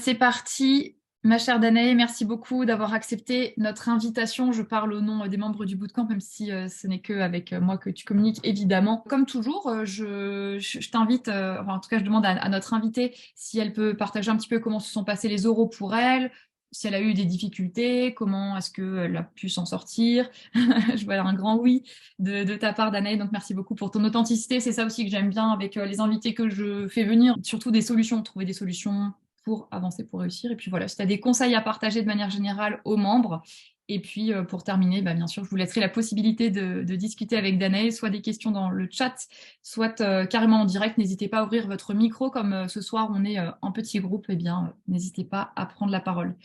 C'est parti, ma chère Danae, merci beaucoup d'avoir accepté notre invitation. Je parle au nom des membres du bootcamp, même si ce n'est qu'avec moi que tu communiques, évidemment. Comme toujours, je t'invite, enfin, en tout cas, je demande à notre invitée si elle peut partager un petit peu comment se sont passés les oraux pour elle, si elle a eu des difficultés, comment est-ce qu'elle a pu s'en sortir. Je vois un grand oui de ta part, Danae, donc merci beaucoup pour ton authenticité. C'est ça aussi que j'aime bien avec les invités que je fais venir, surtout des solutions, trouver des solutions pour avancer, pour réussir. Et puis voilà, si tu as des conseils à partager de manière générale aux membres. Et puis pour terminer, bien sûr, je vous laisserai la possibilité de discuter avec Danae, soit des questions dans le chat, soit carrément en direct. N'hésitez pas à ouvrir votre micro, comme ce soir on est en petit groupe, eh bien, n'hésitez pas à prendre la parole.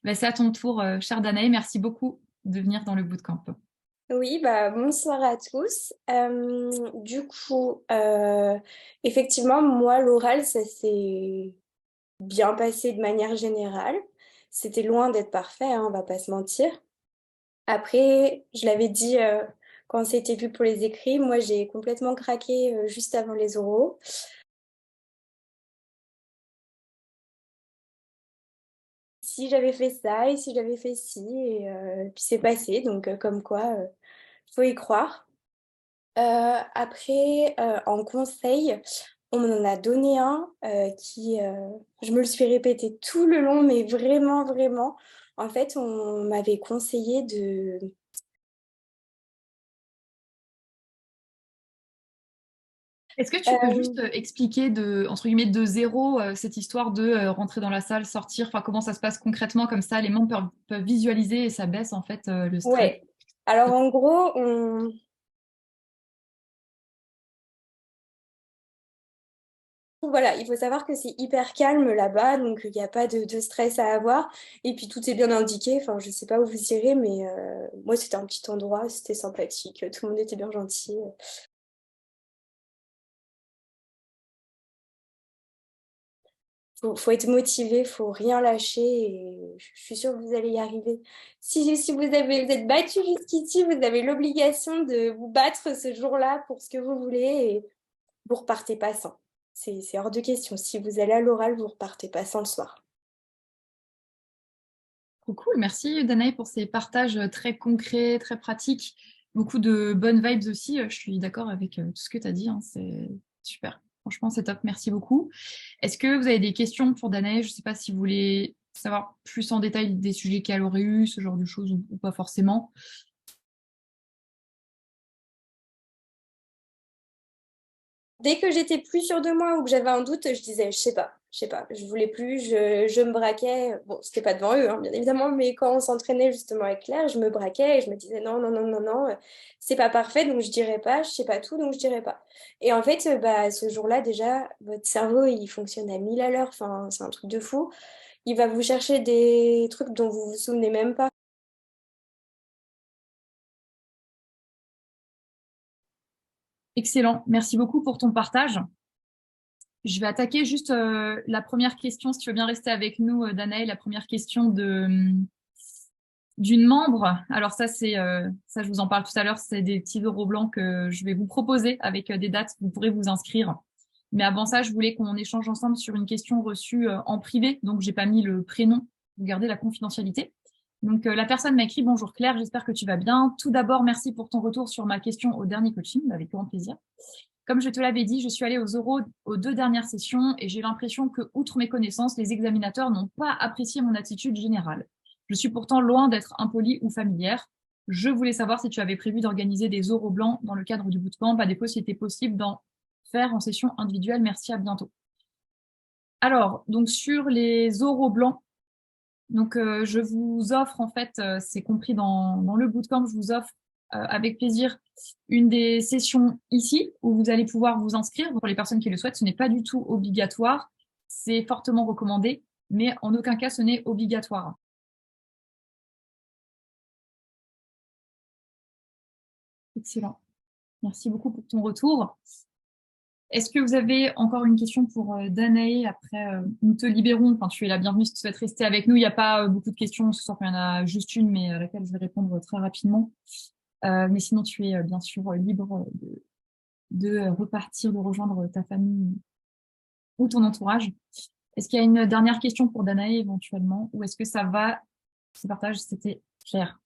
C'est à ton tour, chère Danae. Merci beaucoup de venir dans le bootcamp. Oui, bonsoir à tous. Effectivement, moi, l'oral, ça s'est bien passé de manière générale. C'était loin d'être parfait, hein, on va pas se mentir. Après, je l'avais dit quand c'était vu pour les écrits, moi, j'ai complètement craqué juste avant les oraux. Si j'avais fait ça et si j'avais fait ci, et puis c'est passé, donc comme quoi, faut y croire. En conseil, on m'en a donné un je me le suis répété tout le long, mais vraiment, vraiment. En fait, on m'avait conseillé de... Est-ce que tu peux juste Euh, expliquer entre guillemets, de zéro cette histoire de rentrer dans la salle, sortir, enfin comment ça se passe concrètement, comme ça les membres peuvent visualiser et ça baisse en fait le stress. ouais. Alors en gros, voilà, il faut savoir que c'est hyper calme là-bas, donc il n'y a pas de stress à avoir. Et puis tout est bien indiqué. Enfin, je sais pas où vous irez, mais moi c'était un petit endroit, c'était sympathique, tout le monde était bien gentil. Faut être motivé, faut rien lâcher et je suis sûre que vous allez y arriver. Si vous êtes battu jusqu'ici, vous avez l'obligation de vous battre ce jour-là pour ce que vous voulez et vous repartez pas sans. C'est hors de question. Si vous allez à l'oral, vous repartez pas sans le soir. Trop cool, merci Danae pour ces partages très concrets, très pratiques, beaucoup de bonnes vibes aussi. Je suis d'accord avec tout ce que tu as dit, hein, c'est super. Franchement, c'est top, merci beaucoup. Est-ce que vous avez des questions pour Danae? Je ne sais pas si vous voulez savoir plus en détail des sujets qu'elle aurait eu, ce genre de choses ou pas forcément. Dès que j'étais plus sûre de moi ou que j'avais un doute, je disais, je sais pas, je voulais plus, je me braquais. Bon, c'était pas devant eux, hein, bien évidemment, mais quand on s'entraînait justement avec Claire, je me braquais et je me disais, non, non, non, non, non, c'est pas parfait, donc je dirais pas, je sais pas tout, donc je dirais pas. Et en fait, ce jour-là, déjà, votre cerveau, il fonctionne à 1000 à l'heure, enfin, c'est un truc de fou. Il va vous chercher des trucs dont vous vous souvenez même pas. Excellent, merci beaucoup pour ton partage. Je vais attaquer juste la première question, si tu veux bien rester avec nous, Danae, la première question d'une membre. Alors ça, ça, je vous en parle tout à l'heure, c'est des petits euros blancs que je vais vous proposer avec des dates, vous pourrez vous inscrire. Mais avant ça, je voulais qu'on échange ensemble sur une question reçue en privé, donc j'ai pas mis le prénom, vous gardez la confidentialité. Donc la personne m'a écrit: Bonjour Claire, j'espère que tu vas bien. Tout d'abord, merci pour ton retour sur ma question au dernier coaching, avec grand plaisir. Comme je te l'avais dit, je suis allée aux oraux aux 2 dernières sessions et j'ai l'impression que, outre mes connaissances, les examinateurs n'ont pas apprécié mon attitude générale. Je suis pourtant loin d'être impolie ou familière. Je voulais savoir si tu avais prévu d'organiser des oraux blancs dans le cadre du bootcamp, à défaut si c'était possible d'en faire en session individuelle. Merci, à bientôt. Alors, donc sur les oraux blancs, donc je vous offre en fait, c'est compris dans le bootcamp, je vous offre avec plaisir une des sessions ici où vous allez pouvoir vous inscrire. Pour les personnes qui le souhaitent, ce n'est pas du tout obligatoire, c'est fortement recommandé, mais en aucun cas ce n'est obligatoire. Excellent. Merci beaucoup pour ton retour. Est-ce que vous avez encore une question pour Danae? Après, nous te libérons. Enfin, tu es la bienvenue si tu souhaites rester avec nous. Il n'y a pas beaucoup de questions ce soir, il y en a juste une, mais à laquelle je vais répondre très rapidement. Mais sinon, tu es bien sûr libre de repartir, de rejoindre ta famille ou ton entourage. Est-ce qu'il y a une dernière question pour Danae éventuellement, ou est-ce que ça va? Ce partage, c'était clair.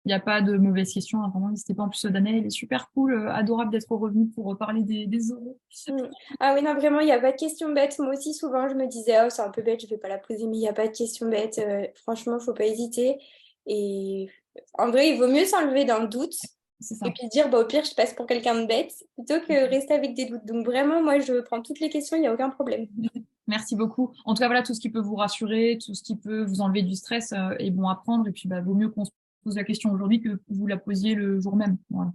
Il n'y a pas de mauvaise question, hein, vraiment, n'hésitez pas. En plus, Danae, elle est super cool, adorable d'être revenue pour parler des oraux. Mm. Ah oui, non, vraiment, il n'y a pas de question bête. Moi aussi, souvent, je me disais, oh, c'est un peu bête, je ne vais pas la poser, mais il n'y a pas de question bête. Franchement, il ne faut pas hésiter. Et en vrai, il vaut mieux s'enlever dans le doute C'est et ça. puis dire, bah, au pire, je passe pour quelqu'un de bête, plutôt que rester avec des doutes. Donc vraiment, moi, je prends toutes les questions, il n'y a aucun problème. Merci beaucoup. En tout cas, voilà, tout ce qui peut vous rassurer, tout ce qui peut vous enlever du stress est bon à prendre. Et puis, bah, vaut mieux qu'on se pose la question aujourd'hui que vous la posiez le jour même. Voilà.